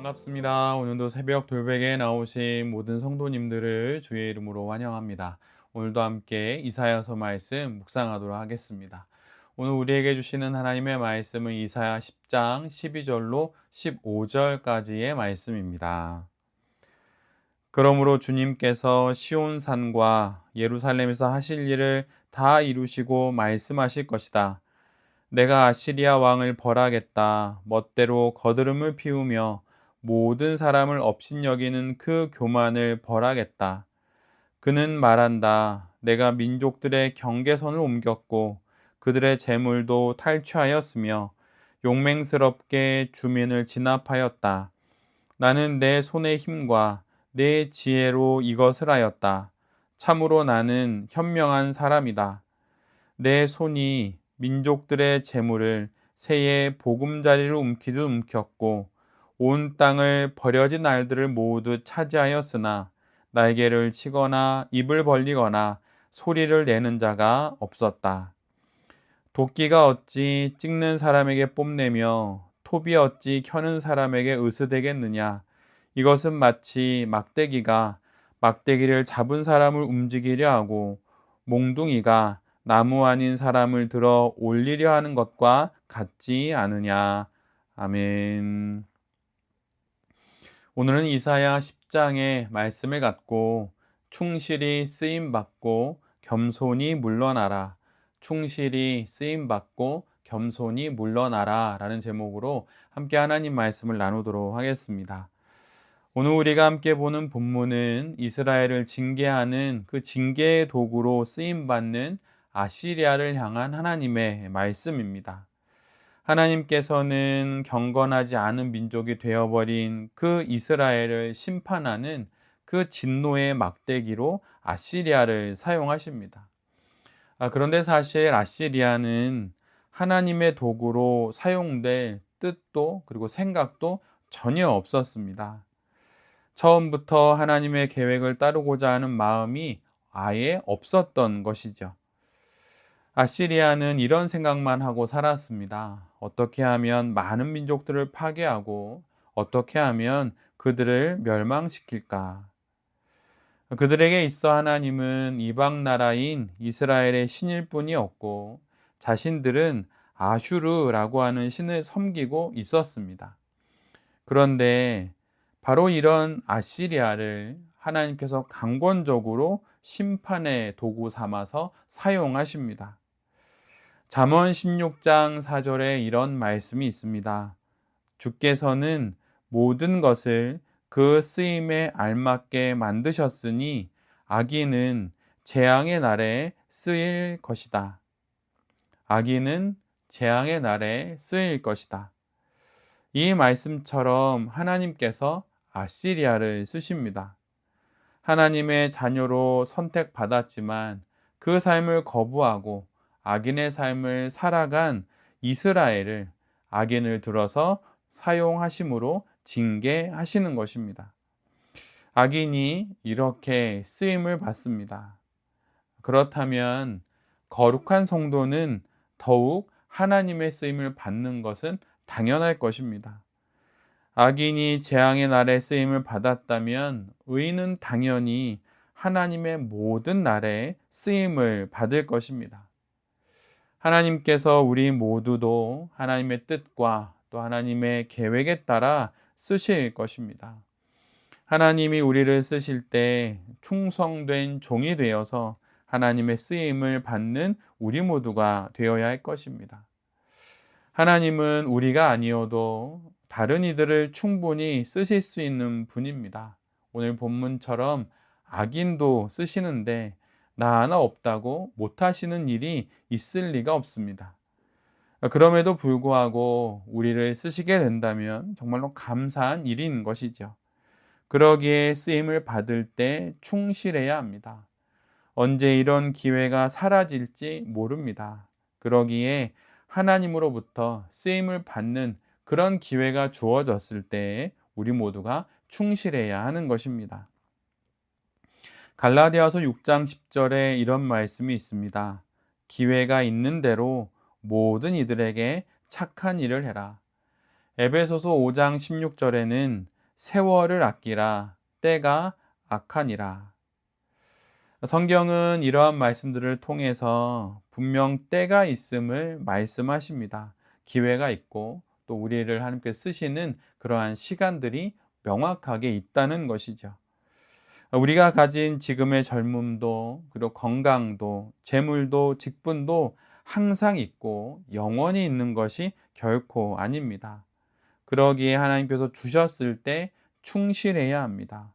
반갑습니다. 오늘도 새벽 돌베개에 나오신 모든 성도님들을 주의 이름으로 환영합니다. 오늘도 함께 이사야서 말씀 묵상하도록 하겠습니다. 오늘 우리에게 주시는 하나님의 말씀은 이사야 10장 12절로 15절까지의 말씀입니다. 그러므로 주님께서 시온산과 예루살렘에서 하실 일을 다 이루시고 말씀하실 것이다. 내가 아시리아 왕을 벌하겠다. 멋대로 거드름을 피우며 모든 사람을 업신여기는 그 교만을 벌하겠다. 그는 말한다. 내가 민족들의 경계선을 옮겼고 그들의 재물도 탈취하였으며 용맹스럽게 주민을 진압하였다. 나는 내 손의 힘과 내 지혜로 이것을 하였다. 참으로 나는 현명한 사람이다. 내 손이 민족들의 재물을 새의 보금자리를 움키듯 움켰고 온 땅을 버려진 알들을 모두 차지하였으나 날개를 치거나 입을 벌리거나 소리를 내는 자가 없었다. 도끼가 어찌 찍는 사람에게 뽐내며 톱이 어찌 켜는 사람에게 으스대겠느냐. 이것은 마치 막대기가 막대기를 잡은 사람을 움직이려 하고 몽둥이가 나무 아닌 사람을 들어 올리려 하는 것과 같지 않으냐. 아멘. 오늘은 이사야 10장의 말씀을 갖고 충실히 쓰임받고 겸손히 물러나라. 충실히 쓰임받고 겸손히 물러나라 라는 제목으로 함께 하나님 말씀을 나누도록 하겠습니다. 오늘 우리가 함께 보는 본문은 이스라엘을 징계하는 그 징계의 도구로 쓰임받는 아시리아를 향한 하나님의 말씀입니다. 하나님께서는 경건하지 않은 민족이 되어버린 그 이스라엘을 심판하는 그 진노의 막대기로 아시리아를 사용하십니다. 그런데 사실 아시리아는 하나님의 도구로 사용될 뜻도 그리고 생각도 전혀 없었습니다. 처음부터 하나님의 계획을 따르고자 하는 마음이 아예 없었던 것이죠. 아시리아는 이런 생각만 하고 살았습니다. 어떻게 하면 많은 민족들을 파괴하고 어떻게 하면 그들을 멸망시킬까? 그들에게 있어 하나님은 이방 나라인 이스라엘의 신일 뿐이었고 자신들은 아슈르라고 하는 신을 섬기고 있었습니다. 그런데 바로 이런 아시리아를 하나님께서 강권적으로 심판의 도구 삼아서 사용하십니다. 잠언 16장 4절에 이런 말씀이 있습니다. 주께서는 모든 것을 그 쓰임에 알맞게 만드셨으니 악인은 재앙의 날에 쓰일 것이다. 악인은 재앙의 날에 쓰일 것이다. 이 말씀처럼 하나님께서 아시리아를 쓰십니다. 하나님의 자녀로 선택받았지만 그 삶을 거부하고 악인의 삶을 살아간 이스라엘을 악인을 들어서 사용하심으로 징계하시는 것입니다. 악인이 이렇게 쓰임을 받습니다. 그렇다면 거룩한 성도는 더욱 하나님의 쓰임을 받는 것은 당연할 것입니다. 악인이 재앙의 날에 쓰임을 받았다면 의인은 당연히 하나님의 모든 날에 쓰임을 받을 것입니다. 하나님께서 우리 모두도 하나님의 뜻과 또 하나님의 계획에 따라 쓰실 것입니다. 하나님이 우리를 쓰실 때 충성된 종이 되어서 하나님의 쓰임을 받는 우리 모두가 되어야 할 것입니다. 하나님은 우리가 아니어도 다른 이들을 충분히 쓰실 수 있는 분입니다. 오늘 본문처럼 악인도 쓰시는데 나 하나 없다고 못하시는 일이 있을 리가 없습니다. 그럼에도 불구하고 우리를 쓰시게 된다면 정말로 감사한 일인 것이죠. 그러기에 쓰임을 받을 때 충실해야 합니다. 언제 이런 기회가 사라질지 모릅니다. 그러기에 하나님으로부터 쓰임을 받는 그런 기회가 주어졌을 때 우리 모두가 충실해야 하는 것입니다. 갈라디아서 6장 10절에 이런 말씀이 있습니다. 기회가 있는 대로 모든 이들에게 착한 일을 해라. 에베소서 5장 16절에는 세월을 아끼라 때가 악하니라. 성경은 이러한 말씀들을 통해서 분명 때가 있음을 말씀하십니다. 기회가 있고 또 우리를 하나님께 쓰시는 그러한 시간들이 명확하게 있다는 것이죠. 우리가 가진 지금의 젊음도 그리고 건강도 재물도 직분도 항상 있고 영원히 있는 것이 결코 아닙니다. 그러기에 하나님께서 주셨을 때 충실해야 합니다.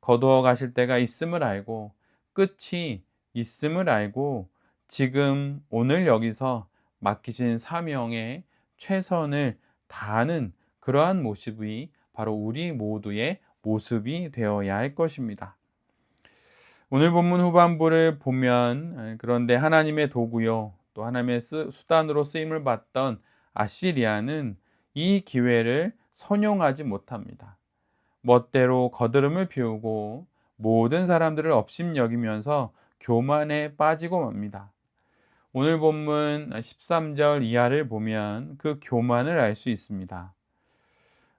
거두어 가실 때가 있음을 알고 끝이 있음을 알고 지금 오늘 여기서 맡기신 사명에 최선을 다하는 그러한 모습이 바로 우리 모두의 모습이 되어야 할 것입니다. 오늘 본문 후반부를 보면 그런데 하나님의 도구요 또 하나님의 수단으로 쓰임을 받던 아시리아는 이 기회를 선용하지 못합니다. 멋대로 거드름을 피우고 모든 사람들을 업신여기면서 교만에 빠지고 맙니다. 오늘 본문 13절 이하를 보면 그 교만을 알 수 있습니다.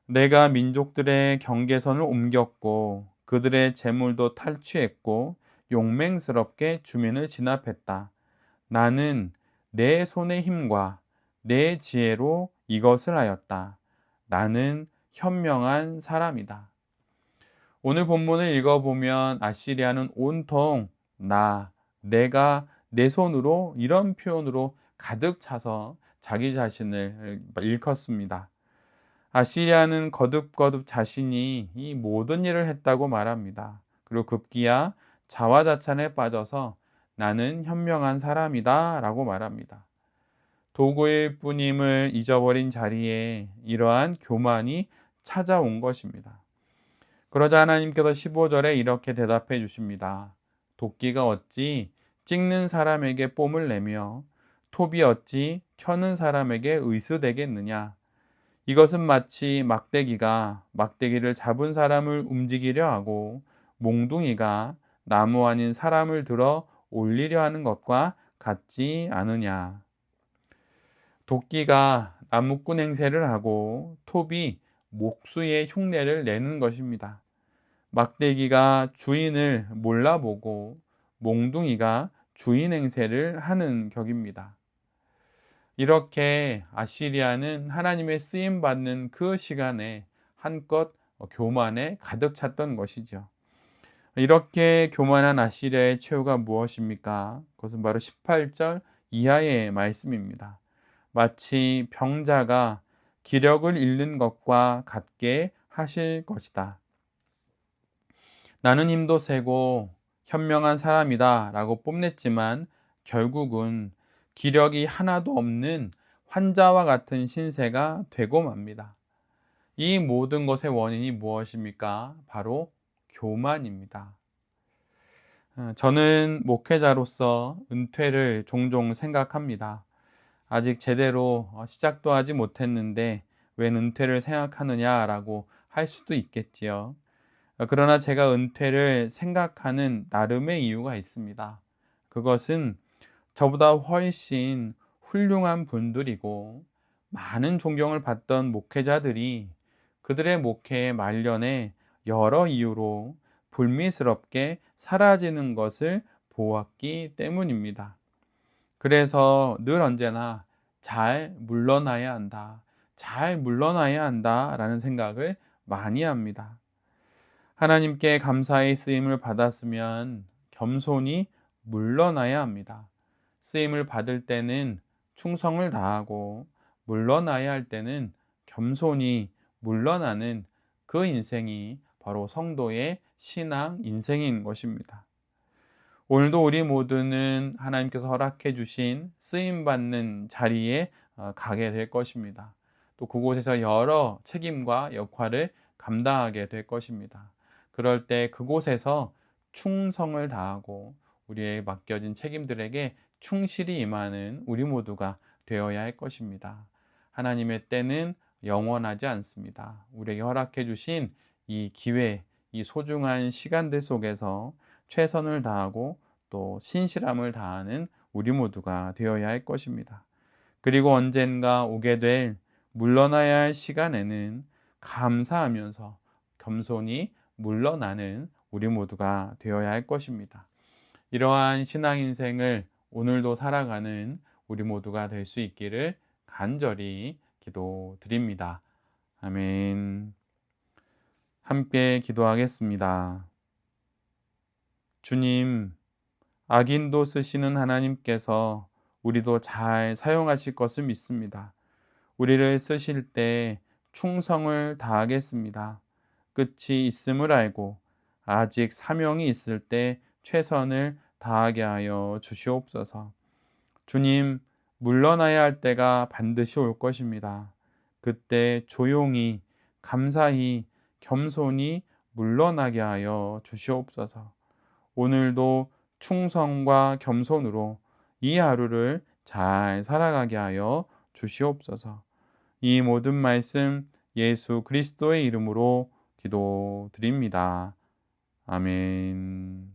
내가 민족들의 경계선을 옮겼고 그들의 재물도 탈취했고 용맹스럽게 주민을 진압했다. 나는 내 손의 힘과 내 지혜로 이것을 하였다. 나는 현명한 사람이다. 오늘 본문을 읽어보면 아시리아는 온통 내가 내 손으로 이런 표현으로 가득 차서 자기 자신을 일컫습니다. 아시리아는 거듭거듭 자신이 이 모든 일을 했다고 말합니다. 그리고 급기야 자화자찬에 빠져서 나는 현명한 사람이다 라고 말합니다. 도구일 뿐임을 잊어버린 자리에 이러한 교만이 찾아온 것입니다. 그러자 하나님께서 15절에 이렇게 대답해 주십니다. 도끼가 어찌 찍는 사람에게 뽐을 내며 톱이 어찌 켜는 사람에게 의수되겠느냐. 이것은 마치 막대기가 막대기를 잡은 사람을 움직이려 하고 몽둥이가 나무 아닌 사람을 들어 올리려 하는 것과 같지 않으냐. 도끼가 나무꾼 행세를 하고 톱이 목수의 흉내를 내는 것입니다. 막대기가 주인을 몰라보고 몽둥이가 주인 행세를 하는 격입니다. 이렇게 아시리아는 하나님의 쓰임받는 그 시간에 한껏 교만에 가득 찼던 것이죠. 이렇게 교만한 아시리아의 최후가 무엇입니까? 그것은 바로 18절 이하의 말씀입니다. 마치 병자가 기력을 잃는 것과 같게 하실 것이다. 나는 힘도 세고 현명한 사람이다 라고 뽐냈지만 결국은 기력이 하나도 없는 환자와 같은 신세가 되고 맙니다. 이 모든 것의 원인이 무엇입니까? 바로 교만입니다. 저는 목회자로서 은퇴를 종종 생각합니다. 아직 제대로 시작도 하지 못했는데 웬 은퇴를 생각하느냐라고 할 수도 있겠지요. 그러나 제가 은퇴를 생각하는 나름의 이유가 있습니다. 그것은 저보다 훨씬 훌륭한 분들이고 많은 존경을 받던 목회자들이 그들의 목회의 말년에 여러 이유로 불미스럽게 사라지는 것을 보았기 때문입니다. 그래서 늘 언제나 잘 물러나야 한다. 잘 물러나야 한다. 라는 생각을 많이 합니다. 하나님께 감사의 쓰임을 받았으면 겸손히 물러나야 합니다. 쓰임을 받을 때는 충성을 다하고 물러나야 할 때는 겸손히 물러나는 그 인생이 바로 성도의 신앙 인생인 것입니다. 오늘도 우리 모두는 하나님께서 허락해 주신 쓰임받는 자리에 가게 될 것입니다. 또 그곳에서 여러 책임과 역할을 감당하게 될 것입니다. 그럴 때 그곳에서 충성을 다하고 우리의 맡겨진 책임들에게 충실히 임하는 우리 모두가 되어야 할 것입니다. 하나님의 때는 영원하지 않습니다. 우리에게 허락해 주신 이 기회, 이 소중한 시간들 속에서 최선을 다하고 또 신실함을 다하는 우리 모두가 되어야 할 것입니다. 그리고 언젠가 오게 될 물러나야 할 시간에는 감사하면서 겸손히 물러나는 우리 모두가 되어야 할 것입니다. 이러한 신앙 인생을 오늘도 살아가는 우리 모두가 될 수 있기를 간절히 기도드립니다. 아멘. 함께 기도하겠습니다. 주님, 악인도 쓰시는 하나님께서 우리도 잘 사용하실 것을 믿습니다. 우리를 쓰실 때 충성을 다하겠습니다. 끝이 있음을 알고 아직 사명이 있을 때 최선을 다하게 하여 주시옵소서. 주님, 물러나야 할 때가 반드시 올 것입니다. 그때 조용히, 감사히, 겸손히 물러나게 하여 주시옵소서. 오늘도 충성과 겸손으로 이 하루를 잘 살아가게 하여 주시옵소서. 이 모든 말씀 예수 그리스도의 이름으로 기도드립니다. 아멘.